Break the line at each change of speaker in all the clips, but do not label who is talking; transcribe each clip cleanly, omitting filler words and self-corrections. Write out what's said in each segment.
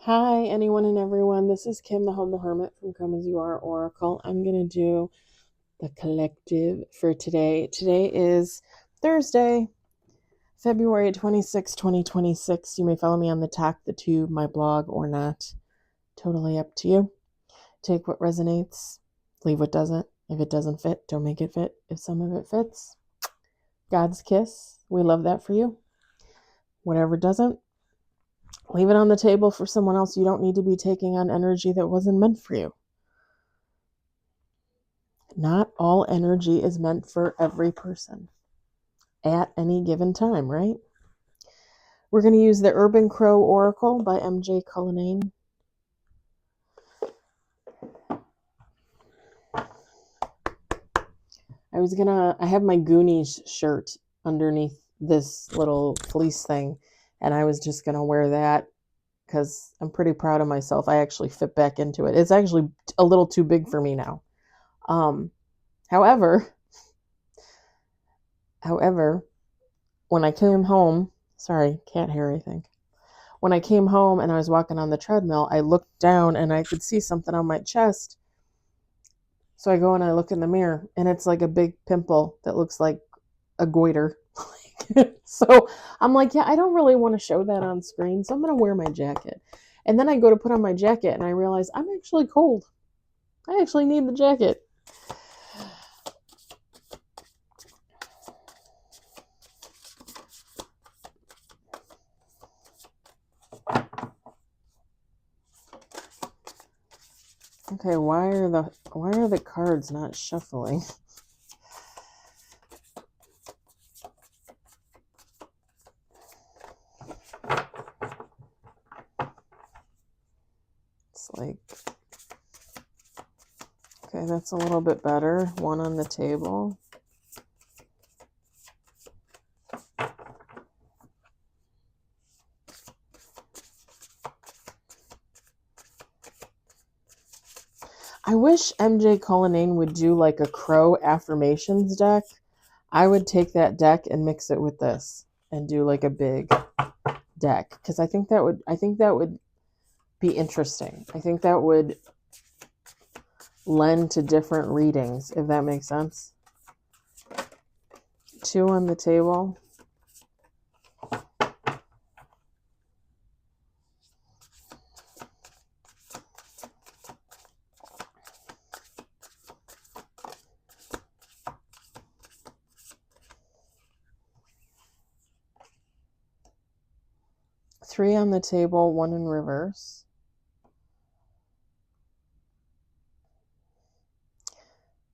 Hi, anyone and everyone. This is Kim, the Humble Hermit from Come As You Are Oracle. I'm going to do the collective for today. Today is Thursday, February 26, 2026. You may follow me on the Talk, the Tube, my blog, or not. Totally up to you. Take what resonates, leave what doesn't. If it doesn't fit, don't make it fit. If some of it fits, God's kiss. We love that for you. Whatever doesn't, leave it on the table for someone else. You don't need to be taking on energy that wasn't meant for you. Not all energy is meant for every person at any given time, right? We're going to use the Urban Crow Oracle by M.J. Cullinane. I have my Goonies shirt underneath this little fleece thing, and I was just going to wear that because I'm pretty proud of myself. I actually fit back into it. It's actually a little too big for me now. However, when I came home, sorry, cat hair, I think. When I came home and I was walking on the treadmill, I looked down and I could see something on my chest. So I go and I look in the mirror, and it's like a big pimple that looks like a goiter. So I'm like, yeah, I don't really want to show that on screen, so I'm going to wear my jacket. And then I go to put on my jacket and I realize I'm actually cold. I actually need the jacket. Okay, why are the cards not shuffling? It's like, okay, that's a little bit better. One on the table. I wish M.J. Cullinane would do like a crow affirmations deck. I would take that deck and mix it with this and do like a big deck, because I think that would be interesting. I think that would lend to different readings, if that makes sense. 2 on the table. Three on the table, 1 in reverse.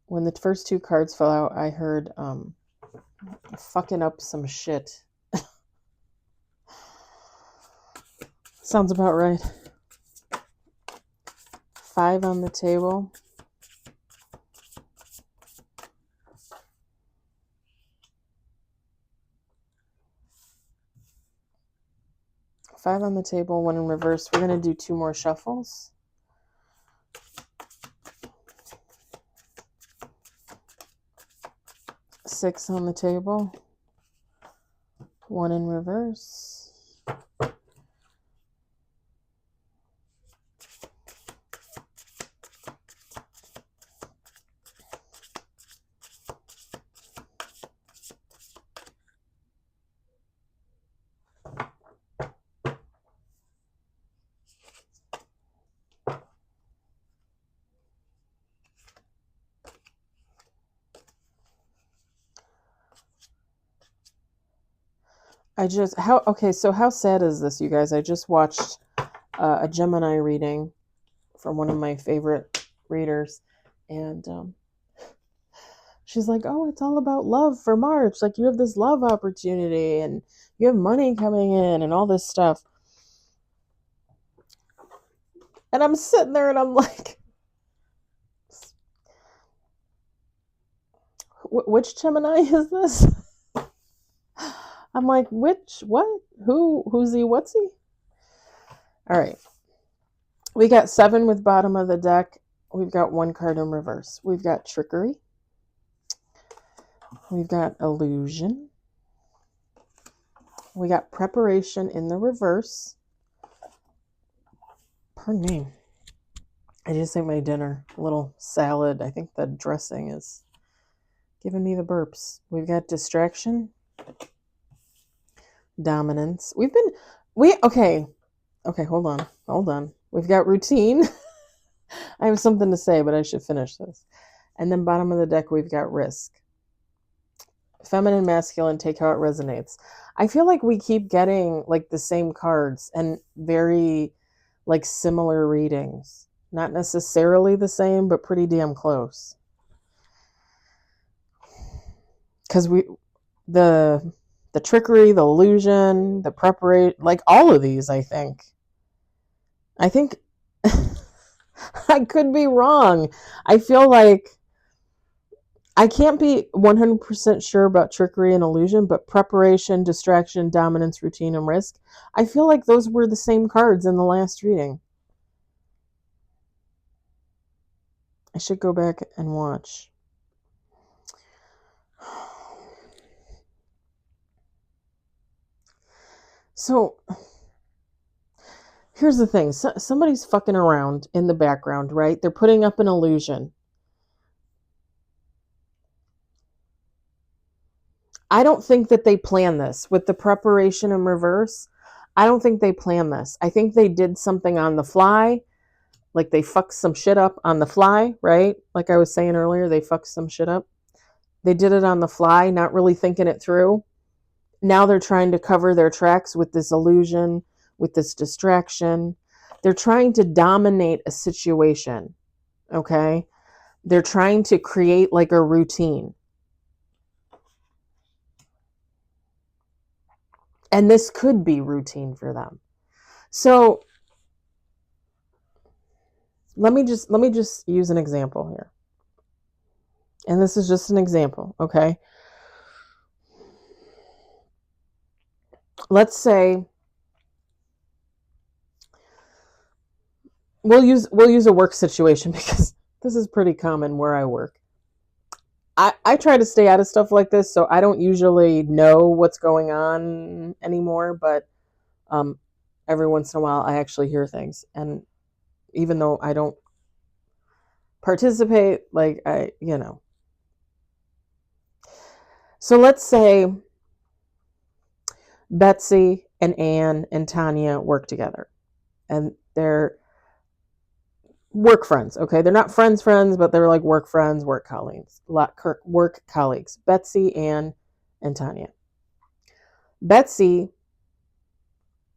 When the first 2 cards fell out, I heard fucking up some shit. Sounds about right. 5 on the table. Five on the table, 1 in reverse. We're going to do 2 more shuffles. Six on the table, 1 in reverse. So how sad is this, you guys? I just watched a Gemini reading from one of my favorite readers, and she's like, oh, it's all about love for March. Like, you have this love opportunity, and you have money coming in, and all this stuff. And I'm sitting there, and I'm like, which Gemini is this? I'm like, which, what, who's he, what's he? All right. We got 7 with bottom of the deck. We've got 1 card in reverse. We've got trickery. We've got illusion. We got preparation in the reverse. Pardon me. I just ate my dinner. A little salad. I think the dressing is giving me the burps. We've got distraction, dominance. Okay, hold on. We've got routine. I have something to say, but I should finish this. And then bottom of the deck, we've got risk. Feminine, masculine, take how it resonates. I feel like we keep getting like the same cards and very like similar readings. Not necessarily the same, but pretty damn close. Because the trickery, the illusion, the preparation, like all of these, I think I could be wrong. I feel like I can't be 100% sure about trickery and illusion, but preparation, distraction, dominance, routine, and risk, I feel like those were the same cards in the last reading. I should go back and watch. So, here's the thing. Somebody's fucking around in the background, right? They're putting up an illusion. I don't think that they planned this. With the preparation in reverse, I don't think they planned this. I think they did something on the fly. Like they fucked some shit up on the fly, right? Like I was saying earlier, they fucked some shit up. They did it on the fly, not really thinking it through. Now they're trying to cover their tracks with this illusion, with this distraction. They're trying to dominate a situation, okay? They're trying to create like a routine. And this could be routine for them. So let me just use an example here. And this is just an example, okay? Let's say we'll use a work situation because this is pretty common where I work. I try to stay out of stuff like this, so I don't usually know what's going on anymore, but every once in a while I actually hear things. And even though I don't participate, like So let's say Betsy and Anne and Tanya work together. And they're work friends, okay? They're not friends, but they're like work friends, work colleagues. Work colleagues. Betsy, Anne, and Tanya. Betsy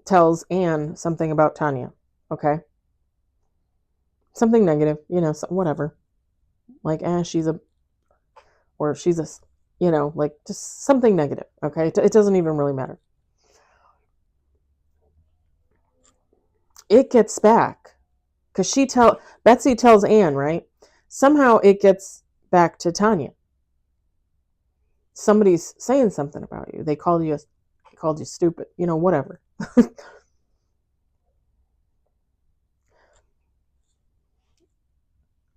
tells Anne something about Tanya, okay? Something negative, whatever. Like, she's a, like just something negative, okay? It doesn't even really matter. It gets back. Because Betsy tells Anne, right? Somehow it gets back to Tanya. Somebody's saying something about you. They called you stupid, whatever.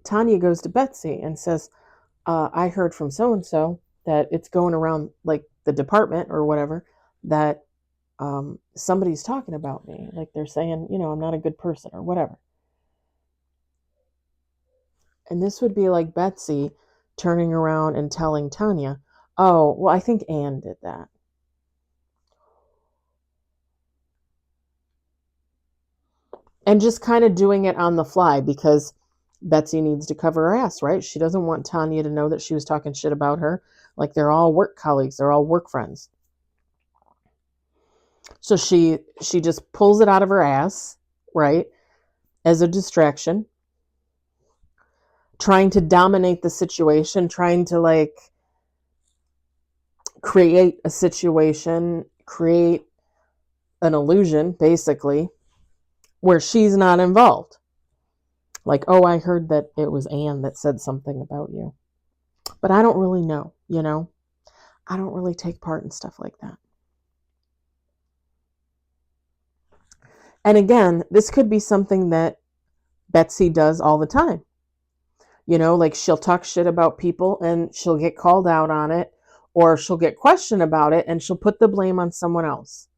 Tanya goes to Betsy and says, I heard from so-and-so that it's going around like the department or whatever that somebody's talking about me. Like they're saying, I'm not a good person or whatever. And this would be like Betsy turning around and telling Tanya, oh, well, I think Anne did that. And just kind of doing it on the fly because Betsy needs to cover her ass, right? She doesn't want Tanya to know that she was talking shit about her. Like they're all work colleagues. They're all work friends. So she just pulls it out of her ass, right? As a distraction. Trying to dominate the situation. Trying to like create a situation. Create an illusion, basically. Where she's not involved. Like, oh, I heard that it was Anne that said something about you. But I don't really know, I don't really take part in stuff like that. And again, this could be something that Betsy does all the time. Like she'll talk shit about people and she'll get called out on it, or she'll get questioned about it and she'll put the blame on someone else.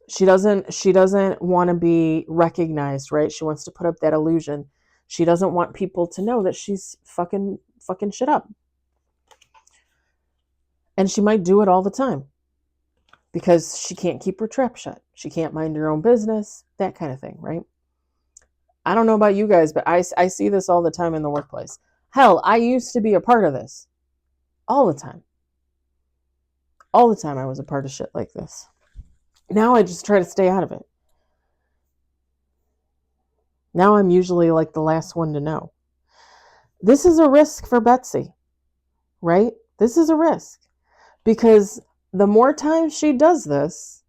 She doesn't want to be recognized, right? She wants to put up that illusion. She doesn't want people to know that she's fucking shit up. And she might do it all the time because she can't keep her trap shut. She can't mind her own business, that kind of thing, right? I don't know about you guys, but I see this all the time in the workplace. Hell, I used to be a part of this all the time. All the time I was a part of shit like this. Now I just try to stay out of it. Now I'm usually like the last one to know. This is a risk for Betsy, right? This is a risk because the more times she does this,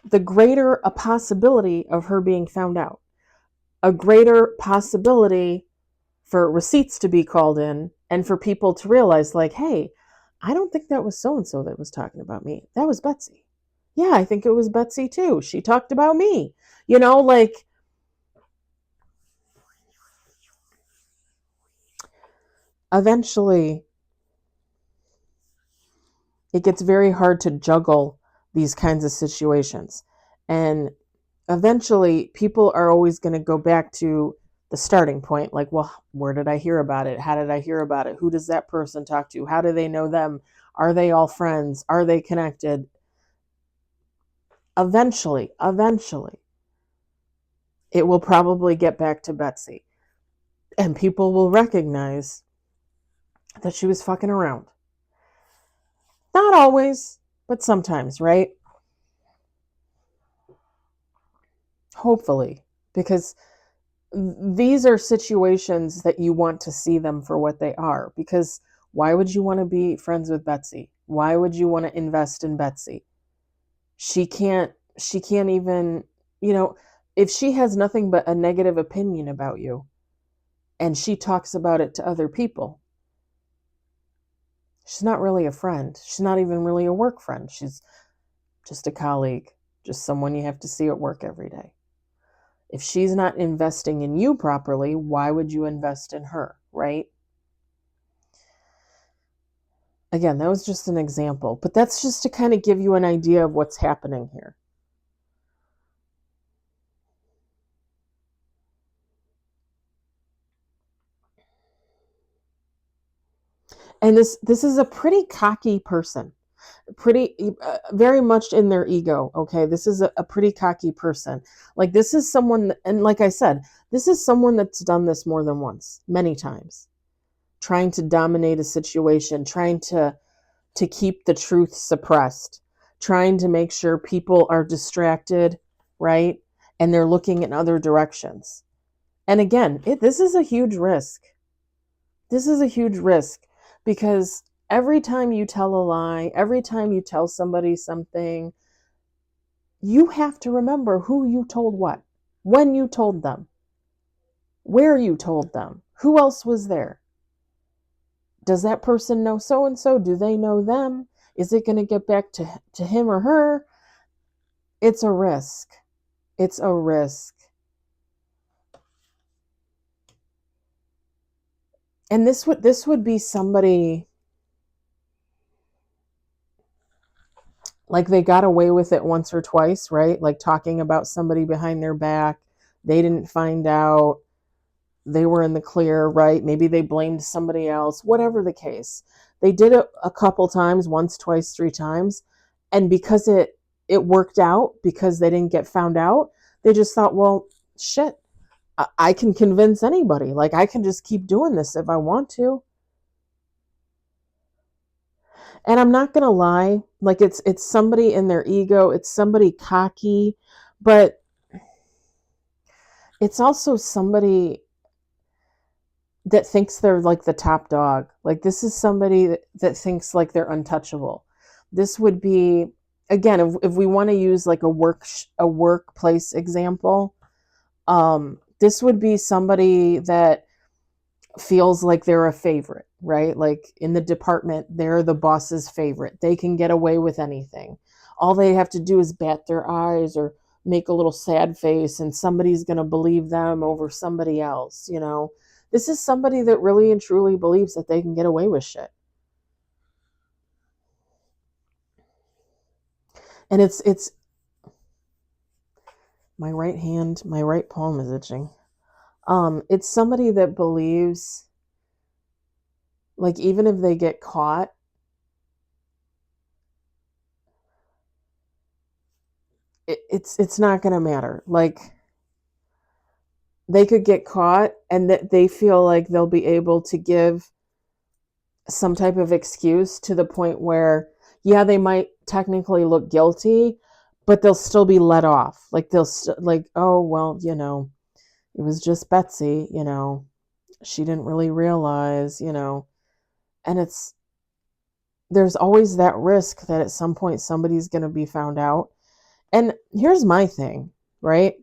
the greater a possibility of her being found out, a greater possibility for receipts to be called in and for people to realize, like, hey, I don't think that was so-and-so that was talking about me. That was Betsy. Yeah, I think it was Betsy too. She talked about me. You know, like, eventually it gets very hard to juggle these kinds of situations. And eventually people are always going to go back to the starting point. Like, well, where did I hear about it? How did I hear about it? Who does that person talk to? How do they know them? Are they all friends? Are they connected? Eventually, it will probably get back to Betsy. And people will recognize that she was fucking around. Not always, but sometimes, right? Hopefully, because these are situations that you want to see them for what they are. Because why would you want to be friends with Betsy? Why would you want to invest in Betsy? She can't even, if she has nothing but a negative opinion about you and she talks about it to other people, she's not really a friend. She's not even really a work friend. She's just a colleague, just someone you have to see at work every day. If she's not investing in you properly, why would you invest in her, right? Again, that was just an example, but that's just to kind of give you an idea of what's happening here. And this is a pretty cocky person, very much in their ego. Okay, this is a pretty cocky person. Like, this is someone, and like I said, this is someone that's done this more than once, many times, trying to dominate a situation, trying to keep the truth suppressed, trying to make sure people are distracted, right? And they're looking in other directions. And again, this is a huge risk. This is a huge risk because every time you tell a lie, every time you tell somebody something, you have to remember who you told what, when you told them, where you told them, who else was there. Does that person know so-and-so? Do they know them? Is it going to get back to him or her? It's a risk. It's a risk. And this would be somebody, like, they got away with it once or twice, right? Like, talking about somebody behind their back. They didn't find out. They were in the clear, right? Maybe they blamed somebody else, whatever the case. They did it a couple times, once, twice, three times. And because it worked out, because they didn't get found out, they just thought, well, shit, I can convince anybody. Like, I can just keep doing this if I want to. And I'm not going to lie, like, it's somebody in their ego, it's somebody cocky, but it's also somebody that thinks they're like the top dog. Like, this is somebody that thinks like they're untouchable. This would be, again, if we want to use like a workplace example, this would be somebody that feels like they're a favorite, right? Like, in the department, they're the boss's favorite. They can get away with anything. All they have to do is bat their eyes or make a little sad face and somebody's going to believe them over somebody else, This is somebody that really and truly believes that they can get away with shit. And My right hand, my right palm is itching. It's somebody that believes, like, even if they get caught, it's not going to matter. Like, they could get caught and that they feel like they'll be able to give some type of excuse to the point where, yeah, they might technically look guilty, but they'll still be let off. Like, like, oh, well, it was just Betsy, she didn't really realize, and there's always that risk that at some point somebody's going to be found out. And here's my thing, right?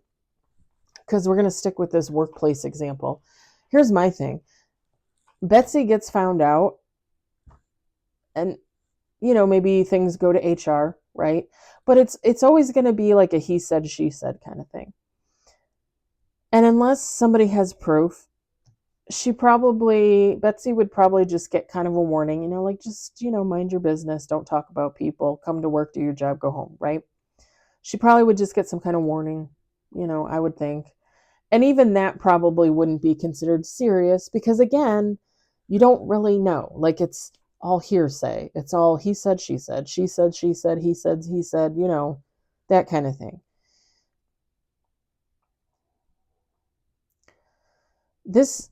Because we're going to stick with this workplace example. Here's my thing. Betsy gets found out, and maybe things go to HR, right? But it's always going to be like a he said, she said kind of thing. And unless somebody has proof, Betsy would probably just get kind of a warning, like, just, mind your business, don't talk about people, come to work, do your job, go home, right? She probably would just get some kind of warning, I would think. And even that probably wouldn't be considered serious because, again, you don't really know. Like, it's all hearsay. It's all he said, she said, she said, she said, he said, that kind of thing. The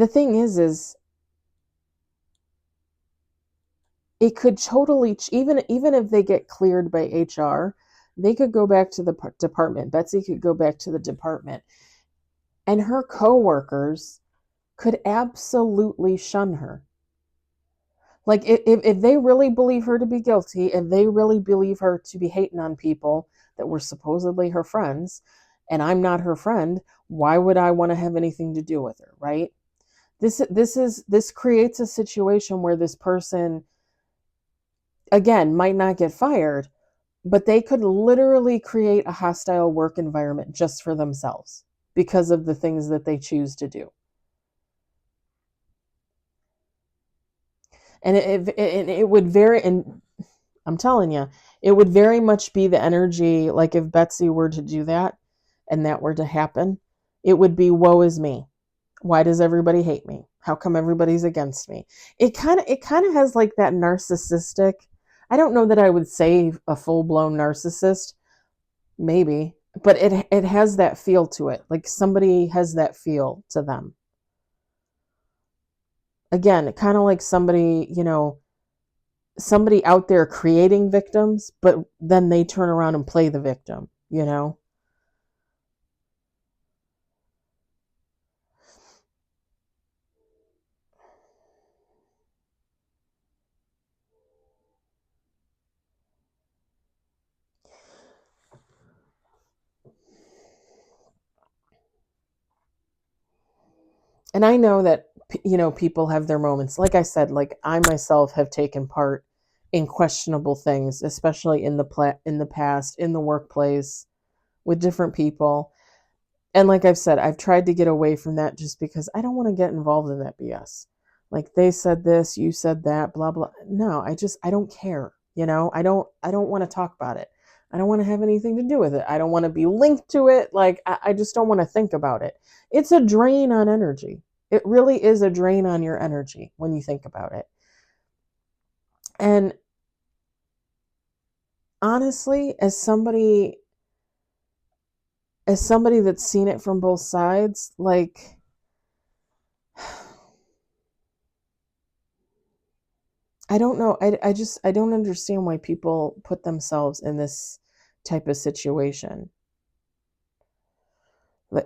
thing is it could totally, even if they get cleared by HR, they could go back to the department. Betsy could go back to the department, and her coworkers could absolutely shun her. Like, if they really believe her to be guilty, if they really believe her to be hating on people that were supposedly her friends, and I'm not her friend, why would I want to have anything to do with her, right? This creates a situation where this person, again, might not get fired, but they could literally create a hostile work environment just for themselves because of the things that they choose to do. And it would vary, and I'm telling you, it would very much be the energy, like if Betsy were to do that and that were to happen, it would be, woe is me. Why does everybody hate me? How come everybody's against me? It kind of has like that narcissistic. I don't know that I would say a full-blown narcissist, maybe, but it has that feel to it. Like somebody has that feel to them. Again, kind of like somebody out there creating victims, but then they turn around and play the victim. And I know that, people have their moments. Like I said, like I myself have taken part in questionable things, especially in the past, in the workplace, with different people. And like I've said, I've tried to get away from that just because I don't want to get involved in that BS. Like, they said this, you said that, blah blah. No, I don't care. I don't want to talk about it. I don't want to have anything to do with it. I don't want to be linked to it. Like, I just don't want to think about it. It's a drain on energy. It really is a drain on your energy when you think about it. And honestly, as somebody that's seen it from both sides, like, I don't know. I don't understand why people put themselves in this type of situation.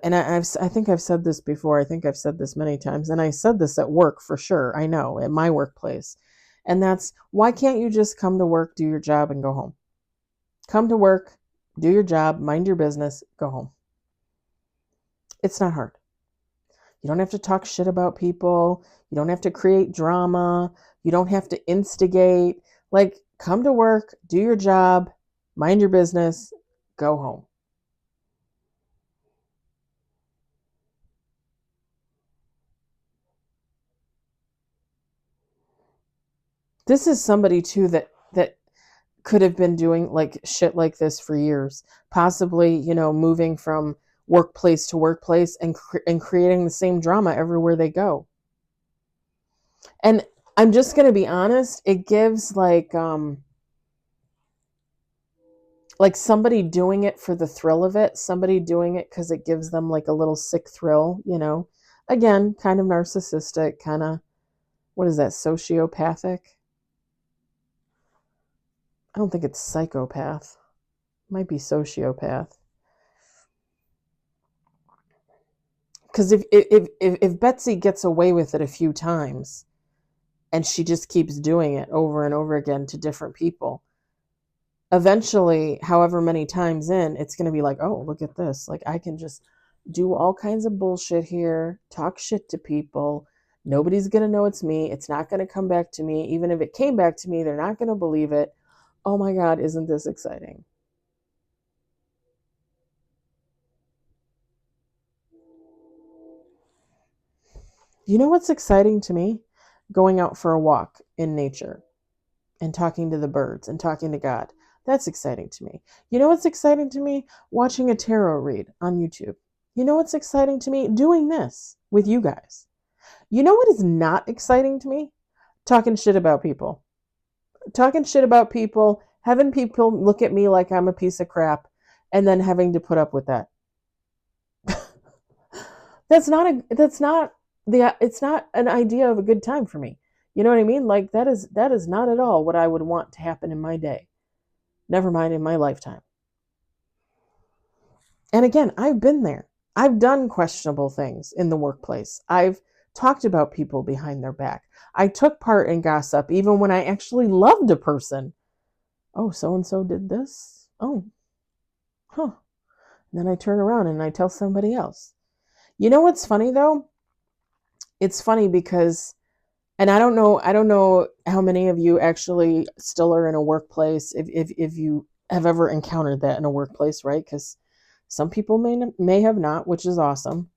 And I think I've said this before. I think I've said this many times, and I said this at work for sure. I know, at my workplace. And that's, why can't you just come to work, do your job, and go home? Come to work, do your job, mind your business, go home. It's not hard. You don't have to talk shit about people. You don't have to create drama. You don't have to instigate. Like, come to work, do your job, mind your business, go home. This is somebody too that could have been doing like shit like this for years, possibly, moving from workplace to workplace and creating the same drama everywhere they go. And I'm just going to be honest, it gives like somebody doing it for the thrill of it, somebody doing it because it gives them like a little sick thrill, again, kind of narcissistic, kind of, what is that, sociopathic? I don't think it's psychopath. It might be sociopath. Because if Betsy gets away with it a few times and she just keeps doing it over and over again to different people, eventually, however many times in, it's going to be like, oh, look at this. Like, I can just do all kinds of bullshit here, talk shit to people. Nobody's going to know it's me. It's not going to come back to me. Even if it came back to me, they're not going to believe it. Oh my God, isn't this exciting? You know what's exciting to me? Going out for a walk in nature and talking to the birds and talking to God. That's exciting to me. You know what's exciting to me? Watching a tarot read on YouTube. You know what's exciting to me? Doing this with you guys. You know what is not exciting to me? Talking shit about people. Talking shit about people, having people look at me like I'm a piece of crap, and then having to put up with that. It's not an idea of a good time for me. You know what I mean? Like that is not at all what I would want to happen in my day. Never mind in my lifetime. And again, I've been there. I've done questionable things in the workplace. I've talked about people behind their back. I took part in gossip even when I actually loved a person. Oh, so and so did this. Oh, huh. And then I turn around and I tell somebody else. You know what's funny though? It's funny because, and I don't know how many of you actually still are in a workplace, if you have ever encountered that in a workplace, right? Because some people may have not, which is awesome.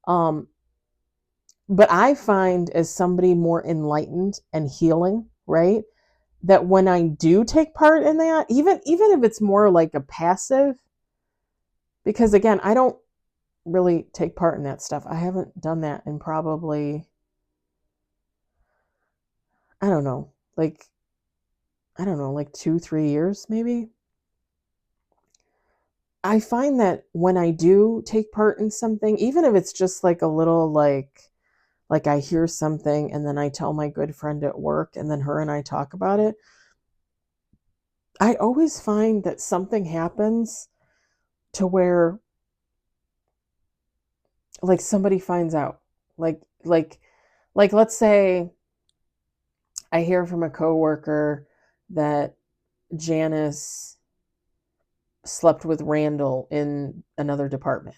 But I find, as somebody more enlightened and healing, right, that when I do take part in that, even if it's more like a passive, because again, I don't really take part in that stuff. I haven't done that in probably, I don't know, like 2-3 years maybe. I find that when I do take part in something, even if it's just like a little like I hear something and then I tell my good friend at work and then her and I talk about it, I always find that something happens to where like somebody finds out. Like let's say I hear from a coworker that Janice slept with Randall in another department.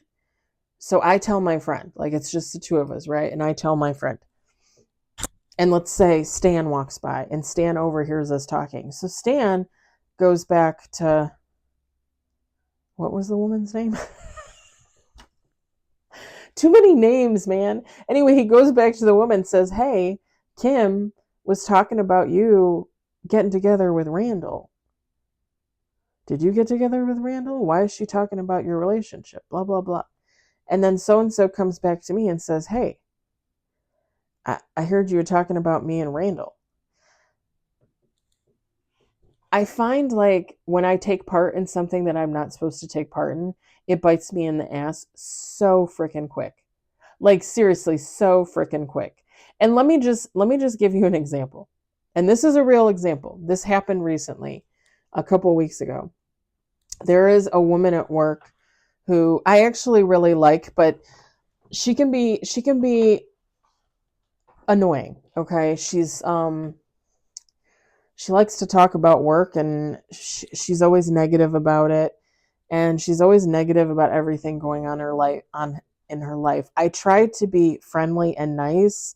So I tell my friend, like it's just the two of us, right? And I tell my friend. And let's say Stan walks by and Stan overhears us talking. So Stan goes back to, what was the woman's name? Too many names, man. Anyway, he goes back to the woman and says, hey, Kim was talking about you getting together with Randall. Did you get together with Randall? Why is she talking about your relationship? Blah, blah, blah. And then so-and-so comes back to me and says, hey, I heard you were talking about me and Randall. I find like when I take part in something that I'm not supposed to take part in, it bites me in the ass so freaking quick. Like seriously, so freaking quick. And let me just give you an example. And this is a real example. This happened recently, a couple weeks ago. There is a woman at work who I actually really like, but she can be annoying, okay? She likes to talk about work and she's always negative about it, and she's always negative about everything going on in her life. I try to be friendly and nice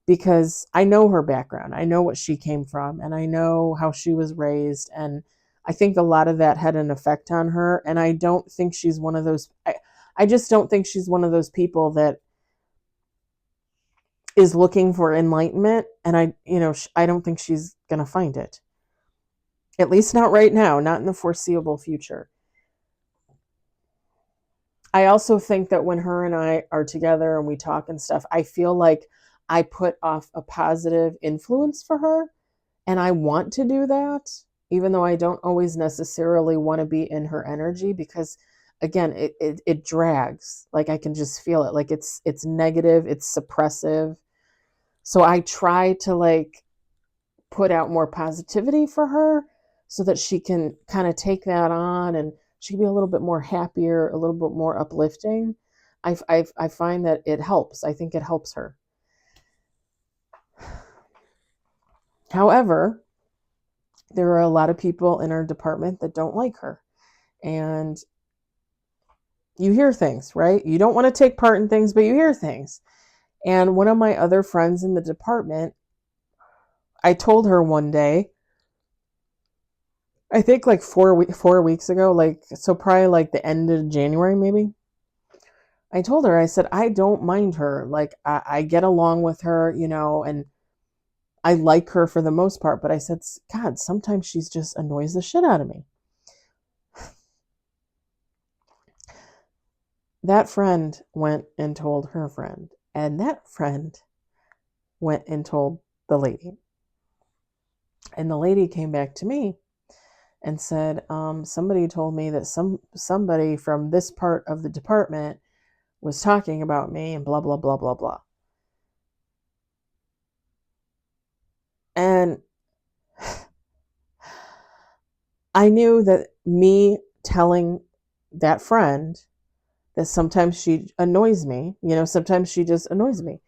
because I know her background. I know what she came from and I know how she was raised, and I think a lot of that had an effect on her, and I don't think she's one of those I just don't think she's one of those people that is looking for enlightenment, and I don't think she's going to find it. At least not right now, not in the foreseeable future. I also think that when her and I are together and we talk and stuff, I feel like I put off a positive influence for her. And I want to do that, even though I don't always necessarily want to be in her energy because again, it drags. Like I can just feel it. Like it's negative, it's suppressive. So I try to like put out more positivity for her so that she can kind of take that on and she can be a little bit more happier, a little bit more uplifting. I find that it helps. I think it helps her. However, there are a lot of people in our department that don't like her. And you hear things, right? You don't want to take part in things, but you hear things. And one of my other friends in the department, I told her one day, I think like 4 weeks ago, like, so probably like the end of January, maybe. I told her, I said, I don't mind her. Like, I get along with her, and I like her for the most part. But I said, God, sometimes she's just annoys the shit out of me. That friend went and told her friend, and that friend went and told the lady. And the lady came back to me and said, somebody told me that somebody from this part of the department was talking about me and blah, blah, blah, blah, blah. And I knew that me telling that friend that sometimes she annoys me, sometimes she just annoys me,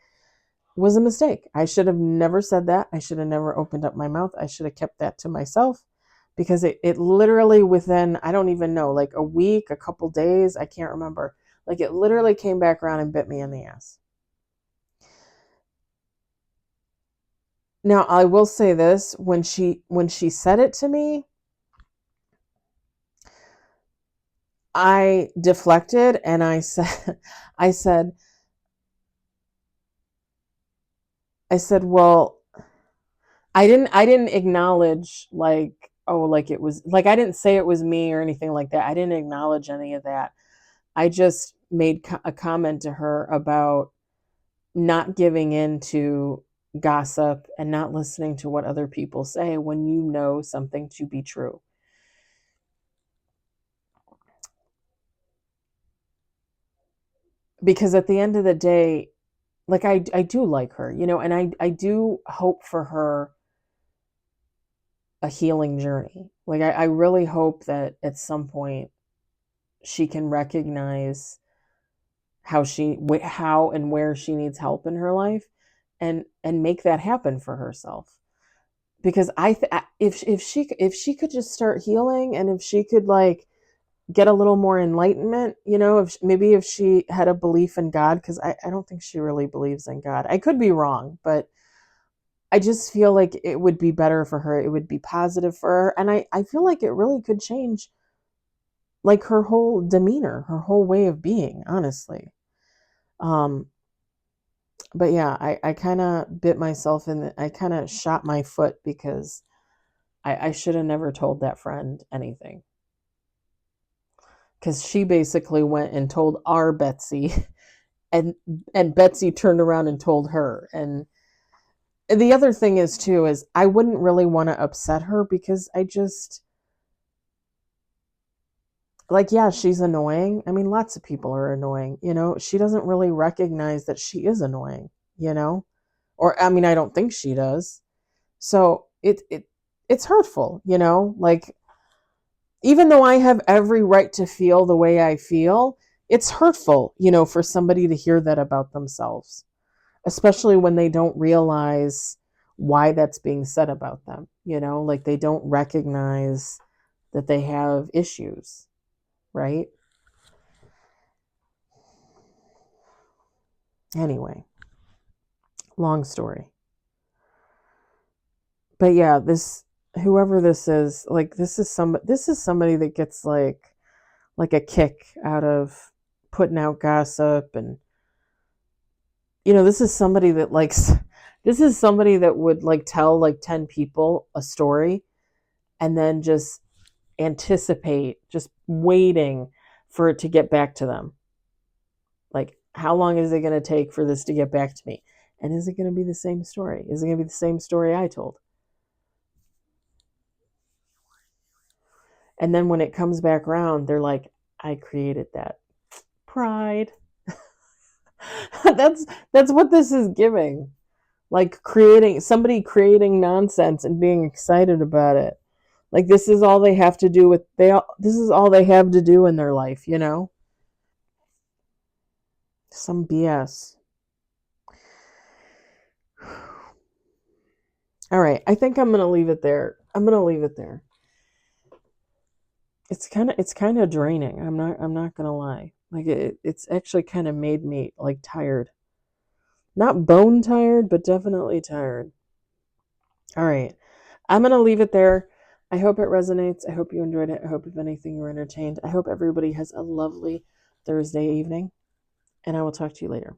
was a mistake. I should have never said that. I should have never opened up my mouth. I should have kept that to myself because it literally within, I don't even know, like a week, a couple days, I can't remember. Like it literally came back around and bit me in the ass. Now, I will say this, when she said it to me, I deflected and I said, I said, well, I didn't acknowledge like, oh, like it was, like I didn't say it was me or anything like that. I didn't acknowledge any of that. I just made a comment to her about not giving in to gossip and not listening to what other people say when you know something to be true. Because at the end of the day, like I do like her, and I do hope for her a healing journey. Like I really hope that at some point she can recognize how and where she needs help in her life and make that happen for herself. Because if she could just start healing and if she could like get a little more enlightenment, if she had a belief in God, because I don't think she really believes in God. I could be wrong, but I just feel like it would be better for her. It would be positive for her. And I feel like it really could change like her whole demeanor, her whole way of being, honestly. Um, but yeah, I kind of bit myself I kind of shot my foot because I should have never told that friend anything. Because she basically went and told our Betsy and Betsy turned around and told her. And the other thing is too, is I wouldn't really want to upset her because I just, like, yeah, she's annoying. I mean, lots of people are annoying, she doesn't really recognize that she is annoying, or, I mean, I don't think she does. So it's hurtful, like, even though I have every right to feel the way I feel, it's hurtful, for somebody to hear that about themselves, especially when they don't realize why that's being said about them, like they don't recognize that they have issues, right? Anyway, long story. But yeah, whoever this is, like this is somebody that gets like a kick out of putting out gossip. And this is somebody that likes this is somebody that would like tell like 10 people a story and then just anticipate, just waiting for it to get back to them. Like, how long is it going to take for this to get back to me? And is it going to be the same story? Is it going to be the same story I told? And then when it comes back around, they're like, I created that. Pride. that's what this is giving. Like creating nonsense and being excited about it. Like this is all they have to do this is all they have to do in their life, you know? Some BS. All right, I think I'm going to leave it there. It's kind of draining. I'm not going to lie. Like it's actually kind of made me like tired. Not bone tired, but definitely tired. All right. I'm going to leave it there. I hope it resonates. I hope you enjoyed it. I hope, if anything, you were entertained. I hope everybody has a lovely Thursday evening, and I will talk to you later.